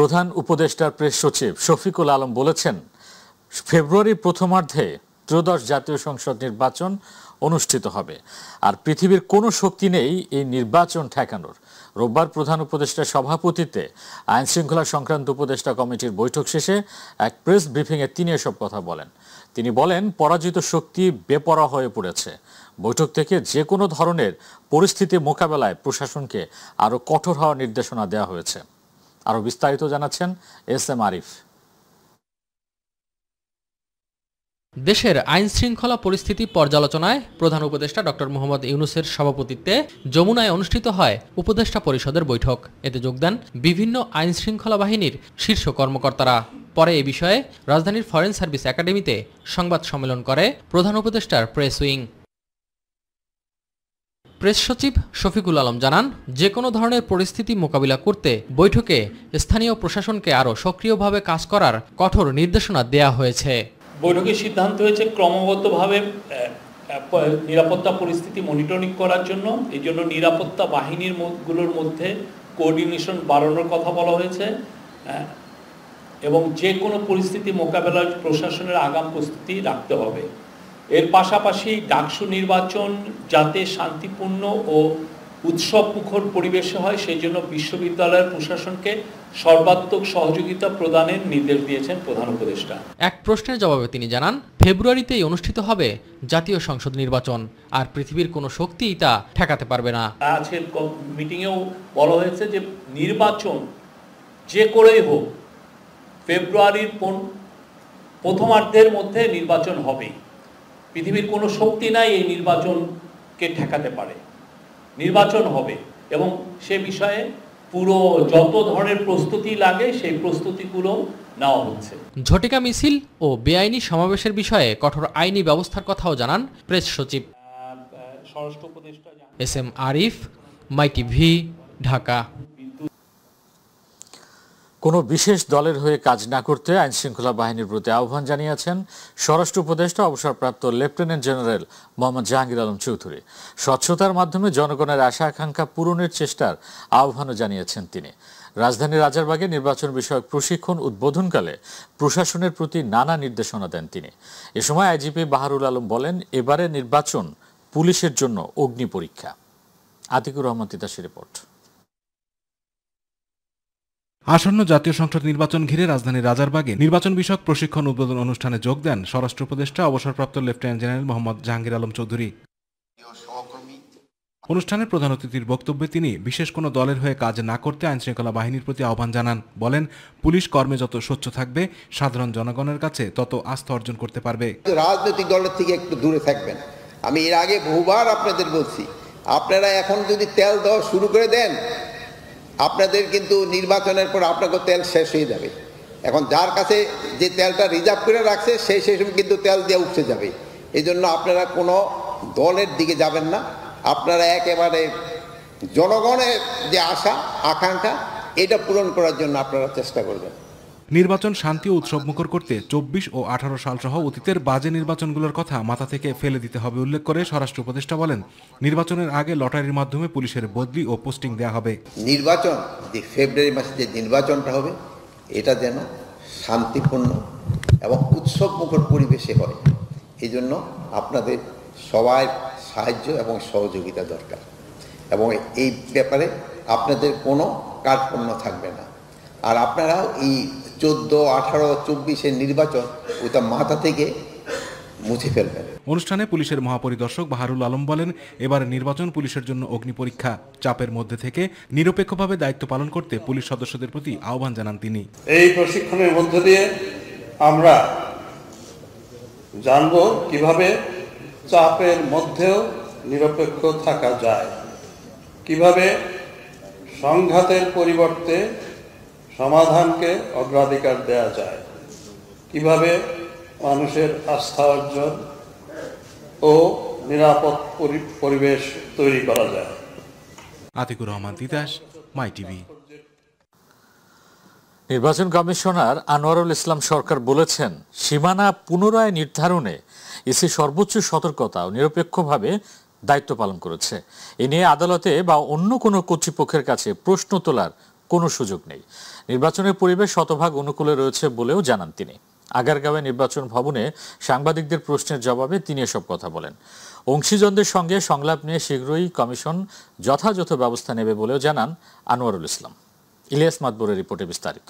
প্রধান উপদেষ্টার প্রেস সচিব শফিকুল আলম বলেছেন, ফেব্রুয়ারির প্রথমার্ধে ত্রয়োদশ জাতীয় সংসদ নির্বাচন অনুষ্ঠিত হবে, আর পৃথিবীর কোনো শক্তি নেই এই নির্বাচন ঠেকানোর। রোববার প্রধান উপদেষ্টার সভাপতিত্বে আইন শৃঙ্খলা সংক্রান্ত উপদেষ্টা কমিটির বৈঠক শেষে এক প্রেস ব্রিফিংয়ে তিনি এসব কথা বলেন। তিনি বলেন, পরাজিত শক্তি বেপরোয়া হয়ে পড়েছে। বৈঠক থেকে যে কোনো ধরনের পরিস্থিতি মোকাবেলায় প্রশাসনকে আরও কঠোর হওয়ার নির্দেশনা দেওয়া হয়েছে। আরও বিস্তারিত জানাচ্ছেন এস.এম. আরিফ। দেশের আইন শৃঙ্খলা পরিস্থিতি পর্যালোচনায় প্রধান উপদেষ্টা ডক্টর মোহাম্মদ ইউনূসের সভাপতিত্বে যমুনায় অনুষ্ঠিত হয় উপদেষ্টা পরিষদের বৈঠক। এতে যোগ দেন বিভিন্ন আইন শৃঙ্খলা বাহিনীর শীর্ষ কর্মকর্তারা। পরে এ বিষয়ে রাজধানীর ফরেন সার্ভিস একাডেমিতে সংবাদ সম্মেলন করে প্রধান উপদেষ্টার প্রেস উইং। প্রেস সচিব শফিকুল আলম জানান, যে কোনো ধরনের পরিস্থিতি মোকাবিলা করতে বৈঠকে স্থানীয় প্রশাসনকে আরও সক্রিয়ভাবে কাজ করার কঠোর নির্দেশনা দেয়া হয়েছে। বৈঠকে সিদ্ধান্ত হয়েছে ক্রমাগতভাবে নিরাপত্তা পরিস্থিতি মনিটরিং করার জন্য। এই জন্য নিরাপত্তা বাহিনীর গুলোর মধ্যে কোঅর্ডিনেশন বাড়ানোর কথা বলা হয়েছে এবং যে কোনো পরিস্থিতি মোকাবেলায় প্রশাসনের আগাম প্রস্তুতি রাখতে হবে। এর পাশাপাশি ডাকসু নির্বাচন যাতে শান্তিপূর্ণ ও উৎসবমুখর পরিবেশে হয়, সেই জন্য বিশ্ববিদ্যালয়ের প্রশাসনকে সর্বাত্মক সহযোগিতা প্রদানের নির্দেশ দিয়েছেন প্রধান উপদেষ্টা। এক প্রশ্নের জবাবে তিনি জানান, ফেব্রুয়ারিতেই অনুষ্ঠিত হবে জাতীয় সংসদ নির্বাচন, আর পৃথিবীর কোনো শক্তিই তা ঠেকাতে পারবে না। আজকের মিটিংয়েও বলা হয়েছে যে নির্বাচন যে করেই হোক ফেব্রুয়ারির প্রথমার্ধের মধ্যে নির্বাচন হবে। পৃথিবীর কোনো শক্তি নাই এই নির্বাচনকে ঠেকাতে পারে। নির্বাচন হবে এবং সে বিষয়ে পুরো যত ধরনের প্রস্তুতি লাগে সেই প্রস্তুতিগুলো নেওয়া হচ্ছে। ঝটিকা মিছিল ও বেআইনি সমাবেশের বিষয়ে কঠোর আইনি ব্যবস্থার কথাও জানান প্রেস সচিব। স্বরাষ্ট্র উপদেষ্টা এস.এম. আরিফ, মাই টিভি, ঢাকা। কোনো বিশেষ দলের হয়ে কাজ না করতে আইন শৃঙ্খলা বাহিনীর প্রতি আহ্বান জানিয়েছেন স্বরাষ্ট্র উপদেষ্টা অবসরপ্রাপ্ত লেফটেন্যান্ট জেনারেল মোহাম্মদ জাহাঙ্গীর আলম চৌধুরী। স্বচ্ছতার মাধ্যমে জনগণের আশা আকাঙ্ক্ষা পূরণের চেষ্টার আহ্বানও জানিয়েছেন তিনি। রাজধানীর রাজারবাগে নির্বাচন বিষয়ক প্রশিক্ষণ উদ্বোধনকালে প্রশাসনের প্রতি নানা নির্দেশনা দেন তিনি। এ সময় আইজিপি বাহারুল আলম বলেন, এবারে নির্বাচন পুলিশের জন্য অগ্নি পরীক্ষা। আতিকুর রহমান তিতাসের রিপোর্ট। আসন্ন জাতীয় সংসদ নির্বাচন ঘিরে রাজধানীর রাজারবাগে নির্বাচন বিষয়ক প্রশিক্ষণ উদ্বোধন অনুষ্ঠানে যোগ দেন স্বরাষ্ট্র উপদেষ্টা অবসরপ্রাপ্ত লেফটেন্যান্ট জেনারেল মোহাম্মদ জাহাঙ্গীর আলম চৌধুরী। অনুষ্ঠানের প্রধান অতিথির বক্তব্যে তিনি বিশেষ কোনো দলের হয়ে কাজ না করতে আইন শৃঙ্খলা বাহিনীর প্রতি আহ্বান জানান। বলেন, পুলিশ কর্মে যত স্বচ্ছ থাকবে সাধারণ জনগণের কাছে তত আস্থা অর্জন করতে পারবে। রাজনৈতিক দলের থেকে একটু দূরে থাকবেন। আমি এর আগে বহুবার আপনাদের বলছি, আপনারা এখন যদি তেল দেওয়া শুরু করে দেন, আপনাদের কিন্তু নির্বাচনের পর আপনাকে তেল শেষ হয়ে যাবে। এখন যার কাছে যে তেলটা রিজার্ভ করে রাখছে সেই সময় কিন্তু তেল দিয়ে উঠতে যাবে। এই জন্য আপনারা কোনো দলের দিকে যাবেন না, আপনারা একেবারে জনগণের যে আশা আকাঙ্ক্ষা এটা পূরণ করার জন্য আপনারা চেষ্টা করবেন। নির্বাচন শান্তি ও উৎসবমুখর করতে ২৪ ও ১৮ সাল সহ অতীতের বাজে নির্বাচনগুলোর কথা মাথা থেকে ফেলে দিতে হবে উল্লেখ করে স্বরাষ্ট্র উপদেষ্টা বলেন, নির্বাচনের আগে লটারির মাধ্যমে পুলিশের বদলি ও পোস্টিং দেওয়া হবে। নির্বাচন যে ফেব্রুয়ারি মাসে যে নির্বাচনটা হবে এটা যেন শান্তিপূর্ণ এবং উৎসবমুখর পরিবেশে হয়, এই জন্য আপনাদের সবাই সাহায্য এবং সহযোগিতা দরকার এবং এই ব্যাপারে আপনাদের কোনো কার্পণ্য থাকবে না। আর আপনারা এই 14, 18, 24-এর নির্বাচন ওইটা মাথা থেকে মুছে ফেলবেন। অনুষ্ঠানে পুলিশের মহাপরিদর্শক বাহারুল আলম বলেন, এবার নির্বাচন পুলিশের জন্য অগ্নি পরীক্ষা। চাপের মধ্যে থেকে নিরপেক্ষভাবে দায়িত্ব পালন করতে পুলিশ সদস্যদের প্রতি আহ্বান জানান তিনি। এই প্রশিক্ষণের মধ্য দিয়ে আমরা জানব কিভাবে চাপের মধ্যেও নিরপেক্ষ থাকা যায়, কিভাবে সংঘাতের পরিবর্তে সমাধানকে অগ্রাধিকার দেওয়া যায়, কিভাবে মানুষের আস্থা অর্জন ও নিরাপদ পরিবেশ তৈরি করা যায়। আতিকুর রহমান তিতাস, মাই টিভি। নির্বাচন কমিশনার আনোয়ারুল ইসলাম সরকার বলেছেন, সীমানা পুনরায় নির্ধারণে ইসি সর্বোচ্চ সতর্কতা ও নিরপেক্ষভাবে দায়িত্ব পালন করেছে। এ নিয়ে আদালতে বা অন্য কোনো কর্তৃপক্ষের কাছে প্রশ্ন তোলার কোনো সুযোগ নেই। নির্বাচনের পরিবেশ শতভাগ অনুকূলে রয়েছে বলেও জানান তিনি। আগারগাঁওয়ে নির্বাচন ভবনে সাংবাদিকদের প্রশ্নের জবাবে তিনি এসব কথা বলেন। অংশীজনদের সঙ্গে সংলাপ নিয়ে শীঘ্রই কমিশন যথাযথ ব্যবস্থা নেবে বলেও জানান আনোয়ারুল ইসলাম। ইলিয়াস মাতবরের রিপোর্টে বিস্তারিত।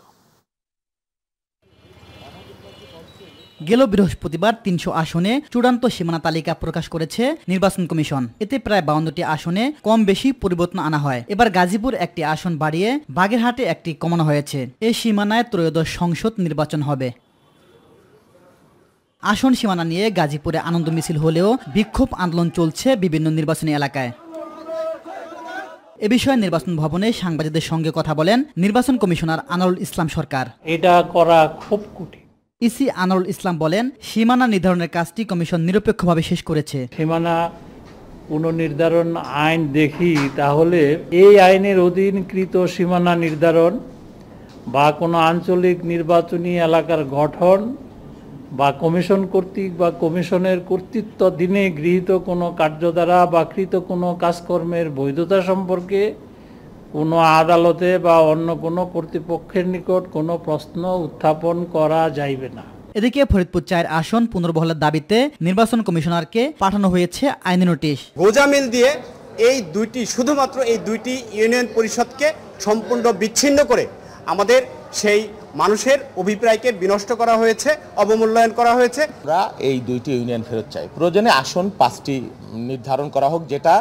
গেল বৃহস্পতিবার ৩০০ আসনে চূড়ান্ত সীমানা তালিকা প্রকাশ করেছে নির্বাচন কমিশন। এতে প্রায় ৫২টি আসনে কম বেশি পরিবর্তন আনা হয়। এবার গাজীপুর একটি আসন বাড়িয়ে বাগেরহাটে একটি কমানো হয়েছে। এই সীমানায় ত্রয়োদশ সংসদ নির্বাচন হবে। আসন সীমানা নিয়ে গাজীপুরে আনন্দ মিছিল হলেও বিক্ষোভ আন্দোলন চলছে বিভিন্ন নির্বাচনী এলাকায়। এ বিষয়ে নির্বাচন ভবনে সাংবাদিকদের সঙ্গে কথা বলেন নির্বাচন কমিশনার আনোয়ারুল ইসলাম সরকার। এটা করা খুব কঠিন। ইসি আনোয়ারুল ইসলাম বলেন, সীমানা নির্ধারণের কাজটি কমিশন নিরপেক্ষভাবে শেষ করেছে। সীমানা পুনর্নির্ধারণ আইন দেখি তাহলে এই আইনের অধীনকৃত সীমানা নির্ধারণ বা কোনো আঞ্চলিক নির্বাচনী এলাকার গঠন বা কমিশন কর্তৃক বা কমিশনের কর্তৃত্বাধীনে গৃহীত কোনো কার্যধারা বা কৃত কোনো কাজকর্মের বৈধতা সম্পর্কে কোনো আদালতে বা অন্য কোনো কর্তৃপক্ষের নিকট কোনো প্রশ্ন উত্থাপন করা যাইবে না। এদিকে ফরিদপুর ৪ আসন পুনর্বহালের দাবিতে নির্বাচন কমিশনারকে পাঠানো হয়েছে আইনি নোটিশ। গোজামিল দিয়ে শুধুমাত্র এই দুইটি ইউনিয়ন পরিষদকে সম্পূর্ণ বিচ্ছিন্ন করে আমাদের সেই মানুষের অভিপ্রায়কে বিনষ্ট করা হয়েছে, অবমূল্যায়ন করা হয়েছে। আমরা এই দুইটি ইউনিয়ন ফেরত চাই। প্রয়োজনে আসন 5টি নির্ধারণ করা হোক, যেটা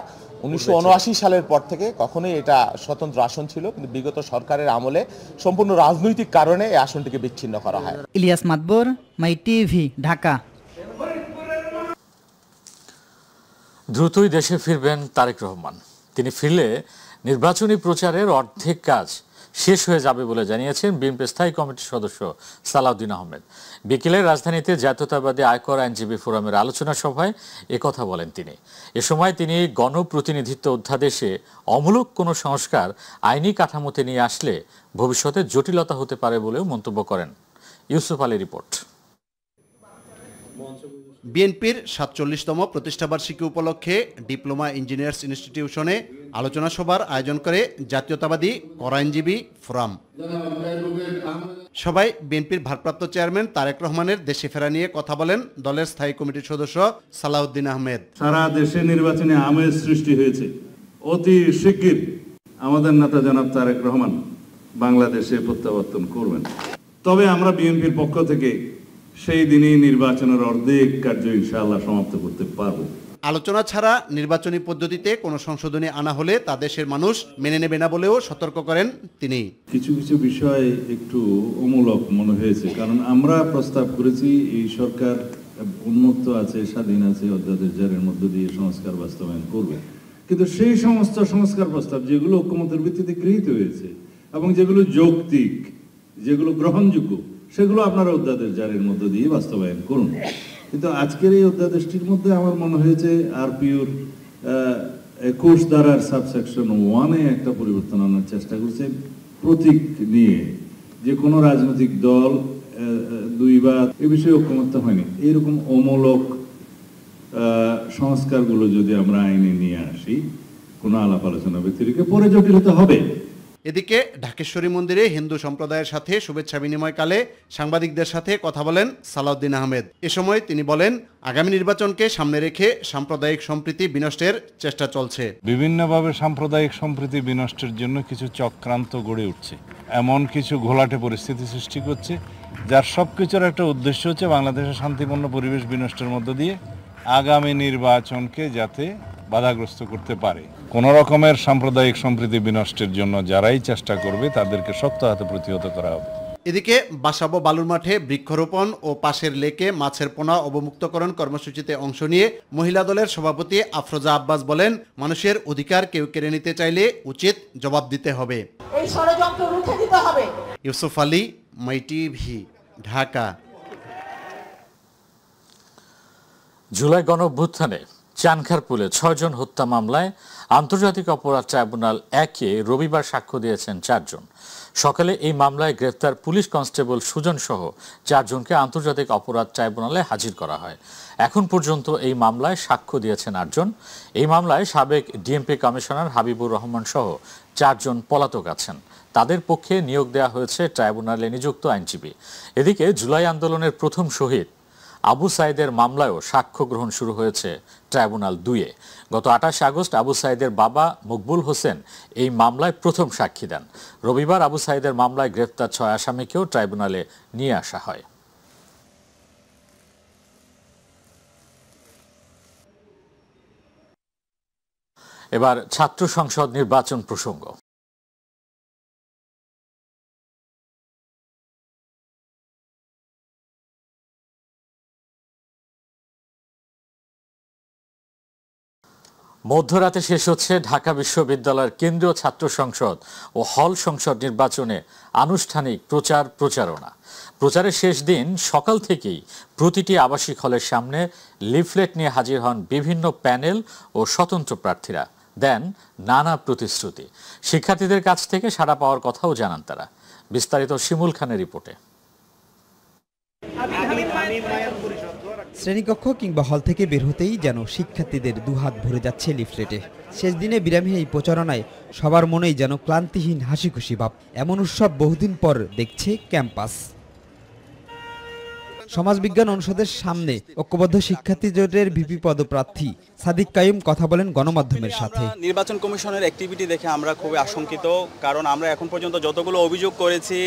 1979 সালের পর থেকে কখনোই এটা স্বতন্ত্র আসন ছিল, কিন্তু বিগত সরকারের আমলে সম্পূর্ণ রাজনৈতিক কারণে এই আসনটিকে বিচ্ছিন্ন করা হয়। ইলিয়াস মাতবর, মাই টিভি, ঢাকা। দ্রুতই দেশে ফিরবেন তারেক রহমান। তিনি ফিরলে নির্বাচনী প্রচারের অর্ধেক কাজ শেষ হয়ে যাবে বলে জানিয়েছেন বিএনপি স্থায়ী কমিটির সদস্য সালাউদ্দিন আহমেদ। বিকেলে রাজধানীতে জাতীয়তাবাদী আয়কর আইনজীবী ফোরামের আলোচনা সভায় একথা বলেন তিনি। এ সময় তিনি গণপ্রতিনিধিত্ব অধ্যাদেশে অমূলক কোনো সংস্কার আইনি কাঠামোতে নিয়ে আসলে ভবিষ্যতে জটিলতা হতে পারে বলেও মন্তব্য করেন। ইউসুফ আলী রিপোর্ট। বিএনপির ৪৭তম প্রতিষ্ঠাবার্ষিকী উপলক্ষে ডিপ্লোমা ইঞ্জিনিয়ার্স ইনস্টিটিউশনে আলোচনা সভার আয়োজন করে জাতীয়তাবাদী কর আইনজীবী ফোরাম। সবাই বিএনপির ভারপ্রাপ্ত চেয়ারম্যান তারেক রহমানের দেশে ফেরা নিয়ে কথা বলেন দলের স্থায়ী কমিটির সদস্য সালাউদ্দিন আহমেদ। সারা দেশে নির্বাচনে আমেজ সৃষ্টি হয়েছে। অতি শিগগির আমাদের নেতা জনাব তারেক রহমান বাংলাদেশে প্রত্যাবর্তন করবেন। তবে আমরা বিএনপির পক্ষ থেকে সেই দিনই নির্বাচনের অর্ধেক কার্য ইনশাআল্লাহ সমাপ্ত করতে পারব। আলোচনা ছাড়া নির্বাচনী পদ্ধতিতে কোনো সংশোধনী আনা হলে তা দেশের মানুষ মেনে নেবে না বলেও সতর্ক করেন তিনি। কিছু কিছু বিষয় একটু অমূলক মনে হয়েছে, কারণ আমরা প্রস্তাব করেছি এই সরকার উন্মুক্ত আছে, স্বাধীন আছে, অধ্যাদেশ জারির মধ্য দিয়ে সংস্কার বাস্তবায়ন করবে। কিন্তু সেই সমস্ত সংস্কার প্রস্তাব যেগুলো ঐকমত্যের ভিত্তিতে গৃহীত হয়েছে এবং যেগুলো যৌক্তিক, যেগুলো গ্রহণযোগ্য, সেগুলো আপনারা অধ্যাদেশ জারির মধ্য দিয়ে বাস্তবায়ন করুন। কিন্তু আজকের এই অধ্যাদেশটির মধ্যে আমার মনে হয়েছে আরপিওর 21 ধারার সাবসেকশন 1-এ একটা পরিবর্তন আনার চেষ্টা করছে, প্রতীক নিয়ে যে কোনো রাজনৈতিক দল দুইবার এ বিষয়ে ঐকমত্য হয়নি। এইরকম অমূলক সংস্কারগুলো যদি আমরা আইনে নিয়ে আসি কোনো আলাপ আলোচনা ব্যতিরেকে পরে জটিলতা হবে। এদিকে ঢাকেশ্বরী মন্দিরে হিন্দু সম্প্রদায়ের সাথে শুভেচ্ছা বিনিময়কালে সাংবাদিকদের সাথে কথা বলেন সালাউদ্দিন আহমেদ। এ সময় তিনি বলেন, আগামী নির্বাচনকে সামনে রেখে সাম্প্রদায়িক সম্প্রীতি বিনষ্টের চেষ্টা চলছে। বিভিন্নভাবে সাম্প্রদায়িক সম্প্রীতি বিনষ্টের জন্য কিছু চক্রান্ত গড়ে উঠছে, এমন কিছু ঘোলাটে পরিস্থিতি সৃষ্টি করছে, যার সবকিছুর একটা উদ্দেশ্য হচ্ছে বাংলাদেশের শান্তিপূর্ণ পরিবেশ বিনষ্টের মধ্য দিয়ে আগামী নির্বাচনকে যাতে বাধাগ্রস্ত করতে পারে। কোন রকমের সাম্প্রদায়িক সম্প্রীতি বিনষ্টের জন্য যারাই চেষ্টা করবে তাদেরকে শক্ত হাতে প্রতিহত করা হবে। এদিকে বাসাবো বালুর মাঠে বৃক্ষরোপণ ও পাশের লেকে মাছের পোনা অবমুক্তকরণ কর্মসূচিতে অংশ নিয়ে মহিলা দলের সভাপতি আফরোজা আব্বাস বলেন, মানুষের অধিকার কেউ কেড়ে নিতে চাইলে উচিত জবাব দিতে হবে। এই ষড়যন্ত্র রুখে দিতে হবে। ইউসুফ আলী, মাই টিভি, ঢাকা। জুলাই গণঅভ্যুত্থানে চানখারপুলে 6 জন হত্যা মামলায় আন্তর্জাতিক অপরাধ ট্রাইব্যুনাল 1-এ রবিবার সাক্ষ্য দিয়েছেন 4 জন। সকালে এই মামলায় গ্রেফতার পুলিশ কনস্টেবল সুজন সহ 4 জনকে আন্তর্জাতিক অপরাধ ট্রাইব্যুনালে হাজির করা হয়। এখন পর্যন্ত এই মামলায় সাক্ষ্য দিয়েছেন 8 জন। এই মামলায় সাবেক ডিএমপি কমিশনার হাবিবুর রহমান সহ 4 জন পলাতক আছেন। তাদের পক্ষে নিয়োগ দেওয়া হয়েছে ট্রাইব্যুনালে নিযুক্ত আইনজীবী। এদিকে জুলাই আন্দোলনের প্রথম শহীদ আবু সাইদের মামলায়ও সাক্ষ্য গ্রহণ শুরু হয়েছে ট্রাইব্যুনাল 2-এ। গত 28 আগস্ট আবু সাইদের বাবা মকবুল হোসেন এই মামলায় প্রথম সাক্ষী দেন। রবিবার আবু সাইদের মামলায় গ্রেফতার 6 আসামিকেও ট্রাইব্যুনালে নিয়ে আসা হয়। এবার ছাত্র সংসদ নির্বাচন প্রসঙ্গ। মধ্যরাতে শেষ হচ্ছে ঢাকা বিশ্ববিদ্যালয়ের কেন্দ্রীয় ছাত্র সংসদ ও হল সংসদ নির্বাচনে আনুষ্ঠানিক প্রচারণা। প্রচারের শেষ দিন সকাল থেকেই প্রতিটি আবাসিক হলের সামনে লিফলেট নিয়ে হাজির হন বিভিন্ন প্যানেল ও স্বতন্ত্র প্রার্থীরা, দেন নানা প্রতিশ্রুতি। শিক্ষার্থীদের কাছ থেকে সাড়া পাওয়ার কথাও জানান তারা। বিস্তারিত শিমুল খানের রিপোর্টে। শ্রেণীকক্ষ কিংবা হল থেকে বের হতেই যেন শিক্ষার্থীদের দুহাত ভরে যাচ্ছে লিফলেটে। শেষ দিনে বিরামহীন এই প্রচারণায় সবার মনেই যেন ক্লান্তিহীন হাসি খুশি ভাব। এমন উৎসব বহুদিন পর দেখছে ক্যাম্পাস। সমাজবিজ্ঞান অনুষদের সামনে ঐক্যবদ্ধ শিক্ষার্থী জোটের ভিপি পদপ্রার্থী সাদিক কাইম কথা বলেন গণমাধ্যমের সাথে। নির্বাচন কমিশনের অ্যাক্টিভিটি দেখে আমরা খুবই আশঙ্কিত, কারণ আমরা এখন পর্যন্ত যতগুলো অভিযোগ করেছি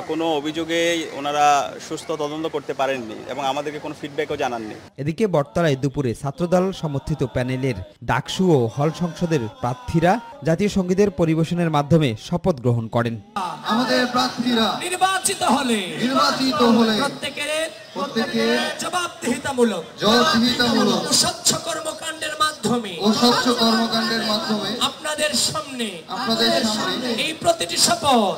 কোনো অভিযোগে ওনারা সুস্থ তদন্ত করতে পারেননি এবং আমাদেরকে কোনো ফিডব্যাকও জানাননি। এদিকে বটতলায় দুপুরে ছাত্রদল সমর্থিত প্যানেলের ডাকসু ও হল সংসদের প্রার্থীরা জাতীয় সঙ্গীতের পরিবেশনের মাধ্যমে শপথ গ্রহণ করেন। আমাদের প্রার্থীরা নির্বাচিত হলে প্রত্যেকের জবাবদিহিতামূলক স্বচ্ছ কর্মকাণ্ডের মাধ্যমে আপনাদের সামনে এই প্রতিটি শপথ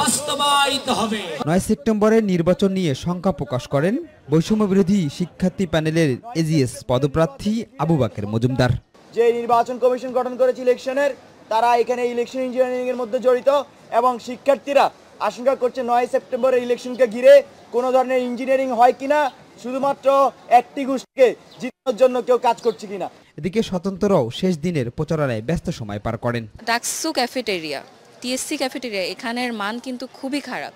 বাস্তবায়িত হবে। 9 সেপ্টেম্বরের নির্বাচন নিয়ে শঙ্কা প্রকাশ করেন বৈষম্য বিরোধী শিক্ষার্থী প্যানেলের এজিএস পদপ্রার্থী আবু বাকের মজুমদার। যে নির্বাচন কমিশন গঠন করেছে ইলেকশনের, তারা এখানে ইলেকশন ইঞ্জিনিয়ারিং এর মধ্যে জড়িত এবং শিক্ষার্থীরা আশঙ্কা করছে 9 সেপ্টেম্বরের ইলেকশনকে ঘিরে কোনো ধরনের ইঞ্জিনিয়ারিং হয় কিনা, শুধুমাত্র একটি গোষ্ঠীকে জিতানোর জন্য কেউ কাজ করছে কিনা। এদিকে স্বতন্ত্ররাও শেষ দিনের প্রচারণায় ব্যস্ত সময় পার করেন। ডাকসু ক্যাফেটেরিয়া, টিএসসি ক্যাফেটেরিয়া, এখানের মান কিন্তু খুবই খারাপ।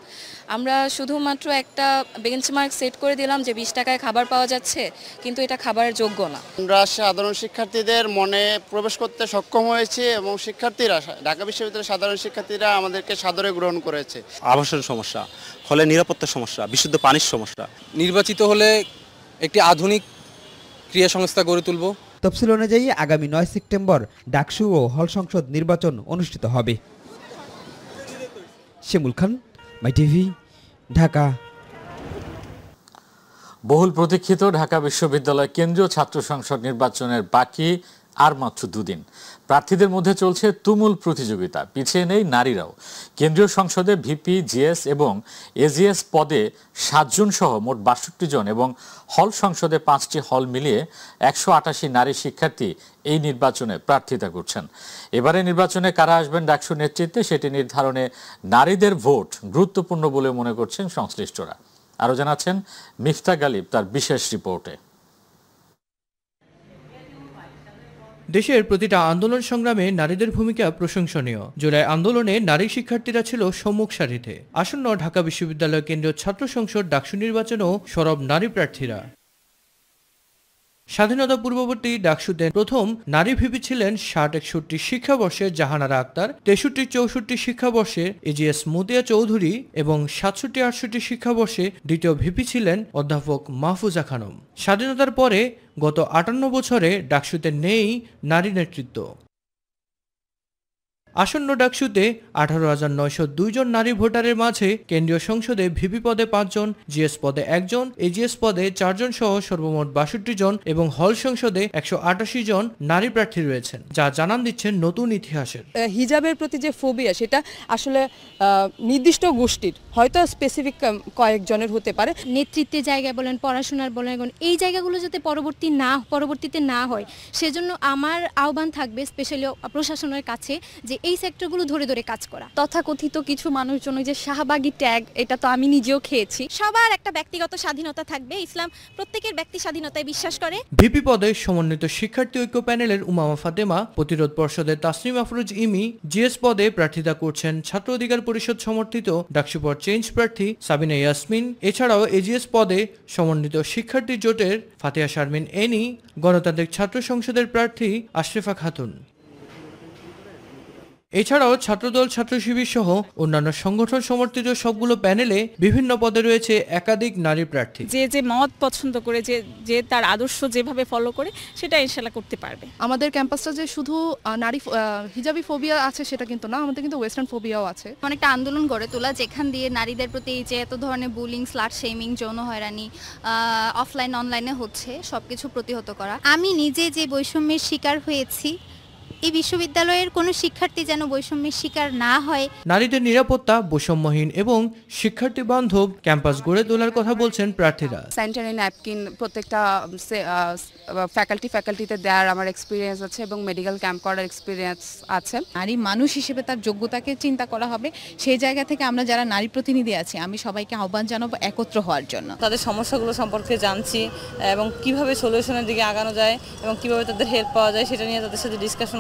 আমরা শুধুমাত্র একটা বেঞ্চমার্ক সেট করে দিলাম যে 20 টাকায় খাবার পাওয়া যাচ্ছে, কিন্তু এটা খাবারের যোগ্য না। আমরা সাধারণ শিক্ষার্থীদের মনে প্রবেশ করতে সক্ষম হয়েছি এবং শিক্ষার্থীরা, ঢাকা বিশ্ববিদ্যালয়ের সাধারণ শিক্ষার্থীরা আমাদেরকে সাদরে গ্রহণ করেছে। আবাসন সমস্যা, হলে নিরাপত্তার সমস্যা, বিশুদ্ধ পানির সমস্যা। নির্বাচিত হলে একটি আধুনিক ক্রিয়া সংস্থা গড়ে তুলব। তফসিল অনুযায়ী আগামী 9 সেপ্টেম্বর ডাকসু ও হল সংসদ নির্বাচন অনুষ্ঠিত হবে। শিমুল খান, মাই টিভি, ঢাকা। বহুল প্রতীক্ষিত ঢাকা বিশ্ববিদ্যালয় কেন্দ্রীয় ছাত্র সংসদ নির্বাচনের বাকি আর মাত্র 2 দিন। প্রার্থীদের মধ্যে চলছে তুমুল প্রতিযোগিতা, পিছিয়ে নেই নারীরাও। কেন্দ্রীয় সংসদে ভিপি, জিএস এবং এজিএস পদে 7 জন সহ মোট 62 জন এবং হল সংসদে 5টি হল মিলিয়ে 188 নারী শিক্ষার্থী এই নির্বাচনে প্রার্থিতা করছেন। এবারে নির্বাচনে কারা আসবেন ডাকসুর নেতৃত্বে সেটি নির্ধারণে নারীদের ভোট গুরুত্বপূর্ণ বলে মনে করছেন সংশ্লিষ্টরা। আরও জানাচ্ছেন মিফতা গালিব তার বিশেষ রিপোর্টে। দেশের প্রতিটা আন্দোলন সংগ্রামে নারীদের ভূমিকা প্রশংসনীয়। জুলাই আন্দোলনে নারী শিক্ষার্থীরা ছিল সম্মুখ সারিতে। আসন্ন ঢাকা বিশ্ববিদ্যালয় কেন্দ্রীয় ছাত্র সংসদ ডাকসু নির্বাচনেও সরব নারী প্রার্থীরা। স্বাধীনতা পূর্ববর্তী ডাকসুতে প্রথম নারী ভিপি ছিলেন 60-61 শিক্ষাবর্ষে জাহানারা আক্তার, 63-64 শিক্ষাবর্ষে এজিএস মতিয়া চৌধুরী এবং 67-68 শিক্ষাবর্ষে দ্বিতীয় ভিপি ছিলেন অধ্যাপক মাহফুজা খানম। স্বাধীনতার পরে গত 58 বছরে ডাকসুতে নেই নারী নেতৃত্ব। আসন্ন ডাকসুতে 18,902 জন নারী ভোটারের মাঝে কেন্দ্রীয় সংসদে ভিপি পদে 5 জন, জিএস পদে 1 জন, এজিএস পদে 4 জন সহ সর্বমোট 62 জন এবং হল সংসদে 188 জন নারী প্রার্থী রয়েছেন, যা জানান দিচ্ছেন নতুন ইতিহাসের। হিজাবের প্রতি যে ফোবিয়া, সেটা আসলে নির্দিষ্ট গোষ্ঠীর, হয়তো স্পেসিফিক কয়েকজনের হতে পারে। নেতৃত্বের জায়গায় বলেন, পড়াশোনার বলেন, এই জায়গাগুলো যাতে পরবর্তীতে না হয় সেজন্য আমার আহ্বান থাকবে স্পেশালি প্রশাসনের কাছে যে এই সেক্টরগুলো ধরে ধরে কাজ করা। তথাকথিত কিছু মানুষজন যে শাহবাগী ট্যাগ, এটা তো আমি নিজেও খেয়েছি। সবার একটা ব্যক্তিগত স্বাধীনতা থাকবে, ইসলাম প্রত্যেকের ব্যক্তি স্বাধীনতায় বিশ্বাস করে। ভিপি পদে সমন্বিত শিক্ষার্থী ঐক্য প্যানেলের উমামা ফাতেমা, প্রতিরোধ পর্ষদের তাসনিম আফরোজ ইমি, জিএস পদে প্রার্থিতা করছেন ছাত্র অধিকার পরিষদ সমর্থিত ডাকসু ফর চেঞ্জ প্রার্থী সাবিনা ইয়াসমিন। এছাড়াও এজিএস পদে সমন্বিত শিক্ষার্থী জোটের ফাতেহা শারমিন এনি, গণতান্ত্রিক ছাত্র সংসদের প্রার্থী আশরাফা খাতুন। এছাড়াও ছাত্রদল, ছাত্র শিবির সহ অন্যান্য সংগঠন সমর্থিত সবগুলো প্যানেলে বিভিন্ন পদে রয়েছে একাধিক নারী প্রার্থী। যে মত পছন্দ করে, যে তার আদর্শ যেভাবে ফলো করে, সেটা ইনশাআল্লাহ করতে পারবে। আমাদের ক্যাম্পাসটা যে শুধু নারী হিজাবি ফোবিয়া আছে সেটা কিন্তু না, আমাদের কিন্তু ওয়েস্টার্ন ফোবিয়াও আছে। অনেকটা আন্দোলন গড়ে তোলা, যেখান দিয়ে নারীদের প্রতি যে এত ধরনের বুলিং, স্লাট শেমিং, যৌন হয়রানি অফলাইন অনলাইনে হচ্ছে, সবকিছু প্রতিহত করা। আমি নিজে যে বৈষম্যের শিকার হয়েছি, এই বিশ্ববিদ্যালয়ের কোনো শিক্ষার্থী যেন বৈষম্যের শিকার না হয়। নারীদের নিরাপত্তা, বৈষম্যহীন এবং শিক্ষার্থী বান্ধব ক্যাম্পাস গড়ে তোলার কথা বলছেন প্রার্থীরা। স্যানিটারি ন্যাপকিন প্রত্যেকটা ফ্যাকাল্টিতে দেওয়ার আমার এক্সপিরিয়েন্স আছে এবং মেডিকেল ক্যাম্প করার এক্সপিরিয়েন্স আছে। নারী মানুষ হিসেবে তার যোগ্যতাকে চিন্তা করা হবে। সেই জায়গা থেকে আমরা যারা নারী প্রতিনিধি আছি, আমি সবাইকে আহ্বান জানাবো একত্র হওয়ার জন্য। তাদের সমস্যাগুলো সম্পর্কে জানছি এবং কিভাবে সলিউশনের দিকে আগানো যায় এবং কিভাবে তাদের হেল্প পাওয়া যায়, সেটা নিয়ে তাদের সাথে ডিসকাশন।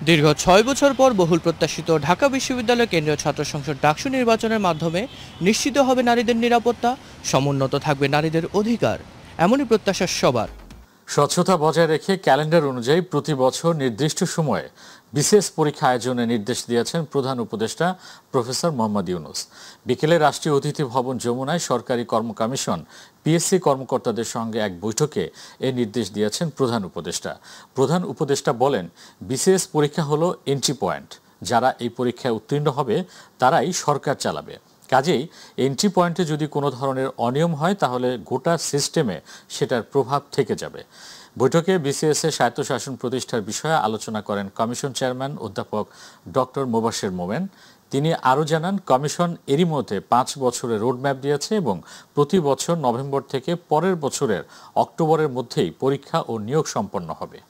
দীর্ঘ 6 বছর পর বহুল প্রত্যাশিত ঢাকা বিশ্ববিদ্যালয় কেন্দ্রীয় ছাত্র সংসদ ডাকসু নির্বাচনের মাধ্যমে নিশ্চিত হবে নারীদের নিরাপত্তা, সমুন্নত থাকবে নারীদের অধিকার, এমনই প্রত্যাশা সবার। স্বচ্ছতা বজায় রেখে ক্যালেন্ডার অনুযায়ী প্রতি বছর নির্দিষ্ট সময়ে বিশেষ পরীক্ষা আয়োজনের নির্দেশ দিয়েছেন প্রধান উপদেষ্টা প্রফেসর মোহাম্মদ ইউনূস। বিকেলে রাষ্ট্রীয় অতিথি ভবন যমুনায় সরকারি কর্ম কমিশন পিএসসি কর্মকর্তাদের সঙ্গে এক বৈঠকে এই নির্দেশ দিয়েছেন প্রধান উপদেষ্টা। প্রধান উপদেষ্টা বলেন, বিশেষ পরীক্ষা হলো এন্ট্রি পয়েন্ট। যারা এই পরীক্ষায় উত্তীর্ণ হবে তারাই সরকার চালাবে। কাজেই এন্ট্রি পয়েন্টে যদি কোনো ধরনের অনিয়ম হয় তাহলে গোটা সিস্টেমে সেটার প্রভাব থেকে যাবে। বৈঠকে বিসিএসের স্বায়ত্তশাসন প্রতিষ্ঠার বিষয়ে আলোচনা করেন কমিশন চেয়ারম্যান অধ্যাপক ডক্টর মোবাশ্বের মোমেন। তিনি আরও জানান, কমিশন এরই মধ্যে 5 বছরের রোডম্যাপ দিয়েছে এবং প্রতি বছর নভেম্বর থেকে পরের বছরের অক্টোবরের মধ্যেই পরীক্ষা ও নিয়োগ সম্পন্ন হবে।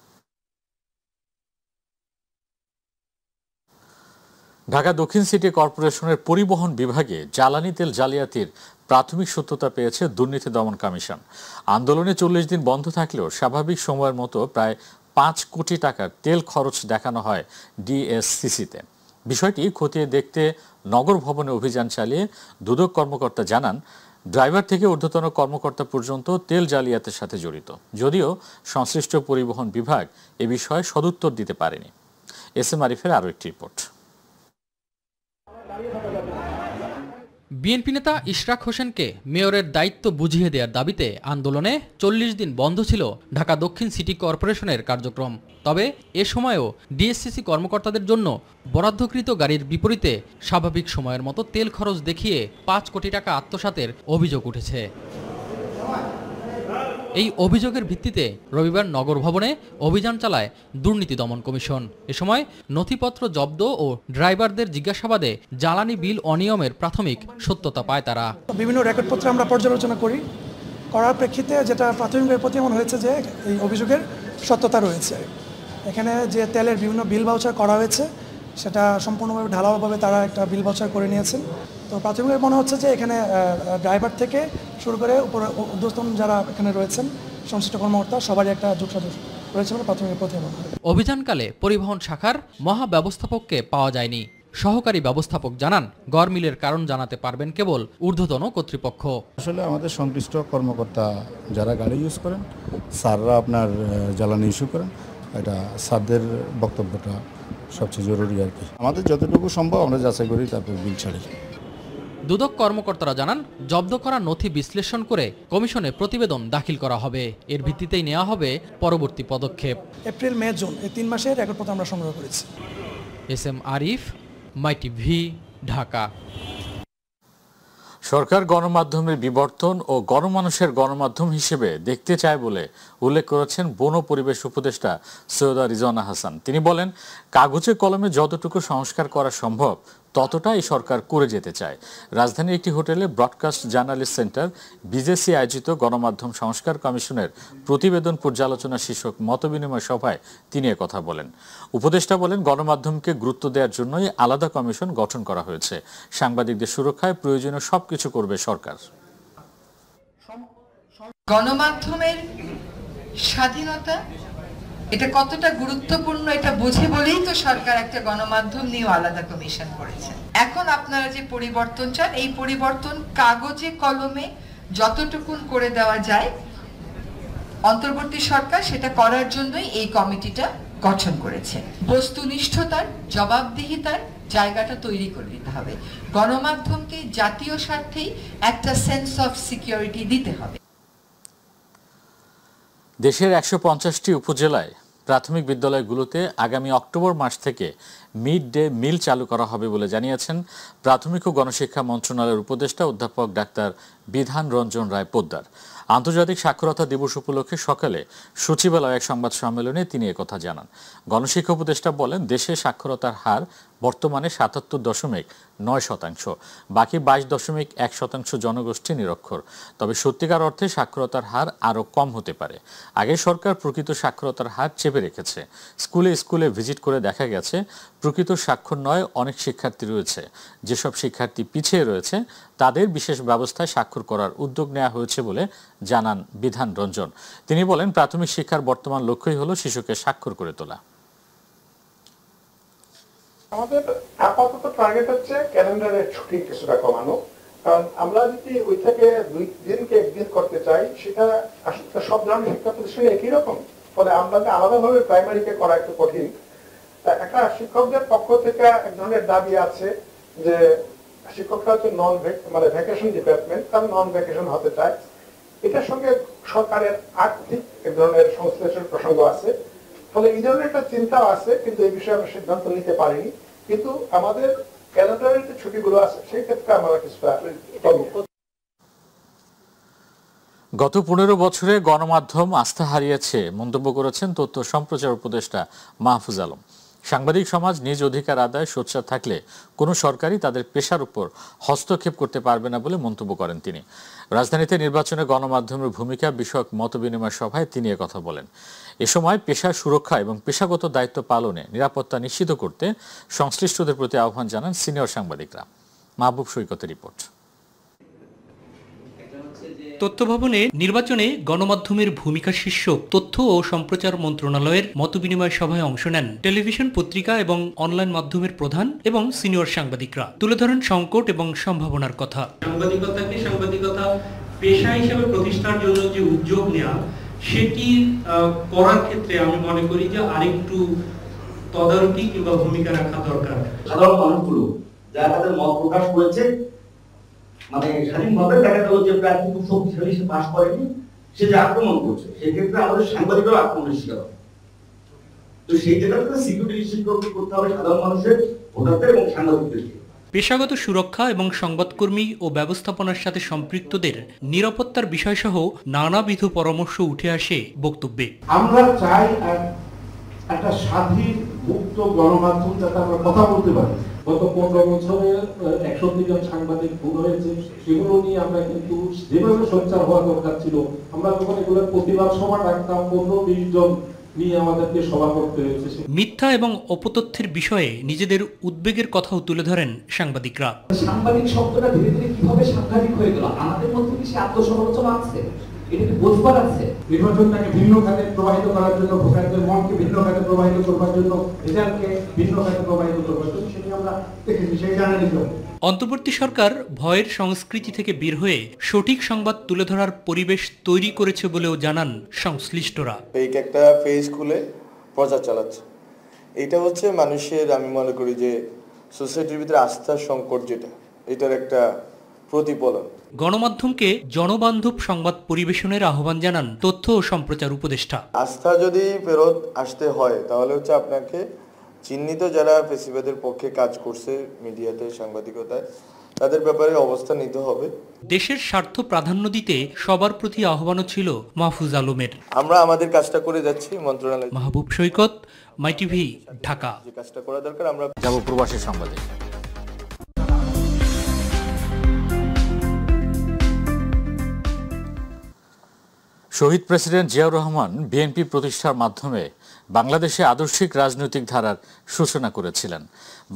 ঢাকা দক্ষিণ সিটি কর্পোরেশনের পরিবহন বিভাগে জ্বালানি তেল জালিয়াতির প্রাথমিক সত্যতা পেয়েছে দুর্নীতি দমন কমিশন। আন্দোলনে 40 দিন বন্ধ থাকলেও স্বাভাবিক সময়ের মতো প্রায় 5 কোটি টাকার তেল খরচ দেখানো হয় ডিএসসিসিতে। বিষয়টি খতিয়ে দেখতে নগর ভবনে অভিযান চালিয়ে দুদক কর্মকর্তা জানান, ড্রাইভার থেকে ঊর্ধ্বতন কর্মকর্তা পর্যন্ত তেল জালিয়াতের সাথে জড়িত, যদিও সংশ্লিষ্ট পরিবহন বিভাগ এ বিষয়ে সদুত্তর দিতে পারেনি। এস এম আরিফের আরও একটি রিপোর্ট। বিএনপি নেতা ইশরাক হোসেনকে মেয়রের দায়িত্ব বুঝিয়ে দেওয়ার দাবিতে আন্দোলনে 40 দিন বন্ধ ছিল ঢাকা দক্ষিণ সিটি কর্পোরেশনের কার্যক্রম। তবে এ সময়ও ডিএসসিসি কর্মকর্তাদের জন্য বরাদ্দকৃত গাড়ির বিপরীতে স্বাভাবিক সময়ের মতো তেল খরচ দেখিয়ে 5 কোটি টাকা আত্মসাতের অভিযোগ উঠেছে। এই অভিযোগের ভিত্তিতে রবিবার নগর ভবনে অভিযান চালায় দুর্নীতি দমন কমিশন। এ সময় নথিপত্র জব্দ ও ড্রাইভারদের জিজ্ঞাসাবাদে জ্বালানি বিল অনিয়মের প্রাথমিক সত্যতা পায় তারা। বিভিন্ন রেকর্ডপত্র আমরা পর্যালোচনা করার প্রেক্ষিতে যেটা প্রাথমিকভাবে প্রতীয়মান হয়েছে যে এই অভিযোগের সত্যতা রয়েছে। এখানে যে তেলের বিভিন্ন বিল ভাউচার করা হয়েছে সেটা সম্পূর্ণভাবে ঢালাওভাবে তারা একটা বিল ভাউচার করে নিয়েছেন। তো প্রাথমিকভাবে মনে হচ্ছে যে এখানে ড্রাইভার থেকে শুরু করে উপরে ঊর্ধ্বতন যারা এখানে রয়েছেন সংশ্লিষ্ট কর্মকর্তা সবারই একটা যোগসাজশ রয়েছে বলে প্রাথমিক প্রতীয়মান। অভিযানকালে পরিবহন শাখার মহাব্যবস্থাপককে পাওয়া যায়নি। সহকারী ব্যবস্থাপক জানান, গড়মিলের কারণ জানাতে পারবেন কেবল ঊর্ধ্বতন কর্তৃপক্ষ। আসলে আমাদের সংশ্লিষ্ট কর্মকর্তা যারা গাড়ি ইউজ করেন, স্যাররা আপনার জ্বালানি ইস্যু করেন, এটা স্যারদের বক্তব্যটা সবচেয়ে জরুরি আর কি। আমাদের যতটুকু সম্ভব আমরা যাচাই করি, তারপর বিল ছাড়ি। দুদক কর্মকর্তারা জানান, জব্দ করা নথি বিশ্লেষণ করে কমিশনে প্রতিবেদন দাখিল করা হবে। এর ভিত্তিতেই নেওয়া হবে পরবর্তী পদক্ষেপ। এপ্রিল, মে, জুন এই 3 মাসের রেকর্ডপত্র আমরা সংগ্রহ করেছি। S M Arif, My TV, Dhaka. সরকার গণমাধ্যমের বিবর্তন ও গণমানুষের গণমাধ্যম হিসেবে দেখতে চায় বলে উল্লেখ করেছেন বন ও পরিবেশ উপদেষ্টা সৈয়দা রিজওয়ানা হাসান। তিনি বলেন, কাগজে কলমে যতটুকু সংস্কার করা সম্ভব ততটা এই সরকার করে যেতে চায়। রাজধানীর একটি হোটেলে ব্রডকাস্ট জার্নালিস্ট সেন্টার বিজেসি আয়োজিত গণমাধ্যম সংস্কার কমিশনের প্রতিবেদন পর্যালোচনা শীর্ষক মতবিনিময় সভায় তিনি কথা বলেন। উপদেষ্টা বলেন, গণমাধ্যমকে গুরুত্ব দেওয়ার জন্যই আলাদা কমিশন গঠন করা হয়েছে। সাংবাদিকদের সুরক্ষায় প্রয়োজনীয় সবকিছু করবে সরকার। গণমাধ্যমের স্বাধীনতা এটা কতটা গুরুত্বপূর্ণ এটা বুঝে বলেই তো সরকার একটা গণমাধ্যম নিয়ে আলাদা কমিশন করেছে। এখন আপনারা যে পরিবর্তন চান, এই পরিবর্তন কাগজে কলমে যতটুকুন করে দেওয়া যায় অন্তর্বর্তী সরকার সেটা করার জন্যই এই কমিটিটা গঠন করেছে। বস্তুনিষ্ঠতার, জবাবদিহিতার জায়গাটা তৈরি করে দিতে হবে। গণমাধ্যমকে জাতীয় স্বার্থেই একটা সেন্স অফ সিকিউরিটি দিতে হবে। দেশের ১৫০টি উপজেলায় প্রাথমিক বিদ্যালয়গুলোতে আগামী অক্টোবর মাস থেকে মিড ডে মিল চালু করা হবে বলে জানিয়েছেন প্রাথমিক ও গণশিক্ষা মন্ত্রণালয়ের উপদেষ্টা অধ্যাপক ডাক্তার বিধান রঞ্জন রায় পোদ্দার। আন্তর্জাতিক সাক্ষরতা দিবস উপলক্ষে সকালে সচিবালয়ে এক সংবাদ সম্মেলনে তিনি একথা জানান। গণশিক্ষা উপদেষ্টা বলেন, দেশে সাক্ষরতার হার বর্তমানে ৭৭.৯%। বাকি 22.1% জনগোষ্ঠী নিরক্ষর। তবে সত্যিকার অর্থে সাক্ষরতার হার আরও কম হতে পারে। আগে সরকার প্রকৃত সাক্ষরতার হার চেপে রেখেছে। স্কুলে স্কুলে ভিজিট করে দেখা গেছে প্রকৃত স্বাক্ষর নয় অনেক শিক্ষার্থী রয়েছে। যেসব শিক্ষার্থী পিছিয়ে রয়েছে তাদের বিশেষ ব্যবস্থায় স্বাক্ষর করার উদ্যোগ নেওয়া হয়েছে বলে জানান বিধান রঞ্জন। তিনি বলেন, প্রাথমিক শিক্ষার বর্তমান লক্ষ্যই হলো শিশুকে স্বাক্ষর করে তোলা। আমাদের আপাতত টার্গেট হচ্ছে ক্যালেন্ডারের ছুটি কিছুটা কমানো, কারণ আমরা যদি ওই থেকে 2 দিনকে 1 দিন করতে চাই সেটা আসলে সব ধরনের শিক্ষা প্রতিষ্ঠানে একই রকম। ফলে আমরা আলাদাভাবে প্রাইমারিকে করা একটু কঠিন। একটা শিক্ষকদের পক্ষ থেকে এক ধরনের দাবি আছে যে শিক্ষকরা হচ্ছে ভ্যাকেশন ডিপার্টমেন্ট, তারা নন ভ্যাকেশন হতে চায়। এটার সঙ্গে সরকারের আর্থিক এক ধরনের সংশ্লেষের প্রসঙ্গ আছে। ফলে এই ধরনের একটা চিন্তাও আছে, কিন্তু এই বিষয়ে আমরা সিদ্ধান্ত নিতে পারিনি। কিন্তু আমাদের ক্যালেন্ডারের যে ছুটিগুলো আছে সেই ক্ষেত্রে আমরা কিছুটা গত 15 বছরে গণমাধ্যম আস্থা হারিয়েছে মন্তব্য করেছেন তথ্য সম্প্রচার উপদেষ্টা মাহফুজ আলম। সাংবাদিক সমাজ নিজ অধিকার আদায় সোচ্চার থাকলে কোনো সরকারই তাদের পেশার উপর হস্তক্ষেপ করতে পারবে না বলে মন্তব্য করেন তিনি। রাজধানীতে নির্বাচনে গণমাধ্যমের ভূমিকা বিষয়ক মতবিনিময় সভায় তিনি কথা বলেন। এ সময় পেশার সুরক্ষা এবং পেশাগত দায়িত্ব পালনে নিরাপত্তা নিশ্চিত করতে সংশ্লিষ্টদের প্রতি আহ্বান জানান সিনিয়র সাংবাদিকরা। মাহবুব সৈকতের রিপোর্ট। তথ্য ভবনে নির্বাচনে গণমাধ্যমের ভূমিকা শীর্ষক তথ্য ও সম্প্রচার মন্ত্রণালয়ের মতবিনিময় সভায় অংশ নেন টেলিভিশন, পত্রিকা এবং অনলাইন মাধ্যমের প্রধান এবং সিনিয়র সাংবাদিকরা। তুলে ধরেন সংকট এবং সম্ভাবনার কথা। সাংবাদিকতা পেশা হিসেবে প্রতিষ্ঠার জন্য যে উদ্যোগ নেওয়া, সেটি করার ক্ষেত্রে আমি মনে করি যে আরেকটু তদারকি কিংবা ভূমিকা রাখা দরকার। সাধারণ মানুষগুলো যারা তাদের মত প্রকাশ করেছে, স্বাধীনভাবে দেখা গেল যে প্রায় খুব শক্তিশালী সে পাশ করেনি, সে যে আক্রমণ করছে, সেক্ষেত্রে আমাদের সাংবাদিকরাও আক্রমণের শিকার হবে। তো সেই জায়গাতে সিকিউরিটি নিশ্চিত করতে হবে সাধারণ মানুষের, ভোটারদের এবং সাংবাদিকদেরকে। পেশাগত সুরক্ষা এবং সংবাদকর্মী ও ব্যবস্থাপনার সাথে সম্পৃক্তদের নিরাপত্তার বিষয়সহ নানাবিধ পরামর্শ উঠে আসে বক্তব্যে। আমরা চাই একটা স্বাধীন মুক্ত গণমাধ্যম যাতে আমরা কথা বলতে পারি। গত 15 বছরে 100 জন সাংবাদিক খুন হয়েছে, সেগুলো নিয়ে আমরা কিন্তু যেভাবে সোচ্চার হওয়া দরকার ছিল, আমরা যখন এগুলোর প্রতিবাদ সভা ডাকতাম 15-20 জন নিয়ে আমাদেরকে সভা করতে হয়েছে। মিথ্যা এবং অপতথ্যের বিষয়ে নিজেদের উদ্বেগের কথাও তুলে ধরেন সাংবাদিকরা। সাংবাদিক শব্দটা ধীরে ধীরে কিভাবে সাংঘাতিক হয়ে গেল, আমাদের মধ্যে কি সে আত্মসমালোচনা আছে? এটা বোঝবার আছে। নির্বাচনটাকে ভিন্ন খাতে প্রবাহিত করার জন্য, ভোটারদের মনকে ভিন্ন খাতে প্রবাহিত করবার জন্য, রেজাল্টকে ভিন্ন খাতে প্রবাহিত করবার জন্য, সেটি আমরা দেখেছি, সেই জানানি। অন্তর্বর্তী সরকার ভয়ের সংস্কৃতি থেকে বের হয়ে সঠিক সংবাদ তুলে ধরার পরিবেশ তৈরি করেছে বলেও জানান সংশ্লিষ্টরা। ফেক একটা পেজ খুলে প্রচার চালাচ্ছে, এটা হচ্ছে মানুষের, আমি মনে করি যে সোসাইটির ভিতরে আস্থার সংকট, যেটা এটার একটা প্রতিফলন। গণমাধ্যমকে জনবান্ধব সংবাদ পরিবেশনের আহ্বান জানান তথ্য ও সম্প্রচার উপদেষ্টা। আস্থা যদি ফেরত আসতে হয় তাহলে হচ্ছে আপনাকে চিহ্নিত যারা ফেসিবাদের পক্ষে কাজ করছে মিডিয়াতে, সাংবাদিকতায়, তাদের ব্যাপারে অবস্থান নিতে হবে। দেশের স্বার্থ প্রাধান্য দিতে সবার প্রতি আহ্বানও ছিল মাহফুজ আলমের। আমরা আমাদের কাজটা করে যাচ্ছি মন্ত্রণালয়। মাহবুব সৈকত, মাই টিভি, ঢাকা। যে কাজটা করা দরকার আমরা যাব প্রবাসী সংবাদে। শহীদ প্রেসিডেন্ট জিয়াউর রহমান বিএনপি প্রতিষ্ঠার মাধ্যমে বাংলাদেশে আদর্শিক রাজনৈতিক ধারার সূচনা করেছিলেন।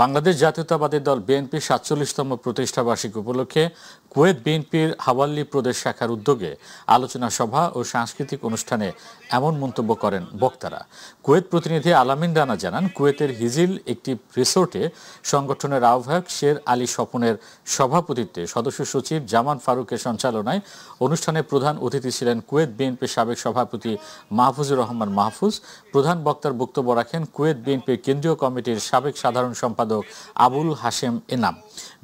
বাংলাদেশ জাতীয়তাবাদী দল বিএনপি ৪৭তম প্রতিষ্ঠাবার্ষিকী উপলক্ষে কুয়েত বিএনপির হাওয়াল্লি প্রদেশ শাখার উদ্যোগে আলোচনা সভা ও সাংস্কৃতিক অনুষ্ঠানে এমন মন্তব্য করেন বক্তারা। কুয়েত প্রতিনিধি আলামিন রানা জানান, কুয়েতের হিজিল একটি রিসোর্টে সংগঠনের আহ্বায়ক শের আলী স্বপনের সভাপতিত্বে সদস্য সচিব জামান ফারুকের সঞ্চালনায় অনুষ্ঠানে প্রধান অতিথি ছিলেন কুয়েত বিএনপির সাবেক সভাপতি মাহফুজুর রহমান মাহফুজ। প্রধান বক্তার বক্তব্য রাখেন কুয়েত বিএনপির কেন্দ্রীয় কমিটির সাবেক সাধারণ সম্পাদক আবুল হাশেম এনাম।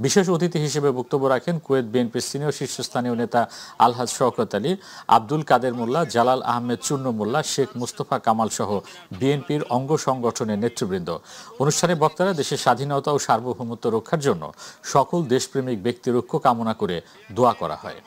বিশেষ অতিথি হিসেবে বক্তব্য রাখেন কুয়েত বিএনপির সিনিয়র শীর্ষস্থানীয় নেতা আলহাজ শওকত আলী, আব্দুল কাদের মোল্লা, জালাল আহমেদ চূর্ণ মোল্লা, শেখ মুস্তফা কামাল সহ বিএনপির অঙ্গ সংগঠনের নেতৃবৃন্দ। অনুষ্ঠানে বক্তারা দেশের স্বাধীনতা ও সার্বভৌমত্ব রক্ষার জন্য সকল দেশপ্রেমিক ব্যক্তির ঐক্য কামনা করে দোয়া করা হয়।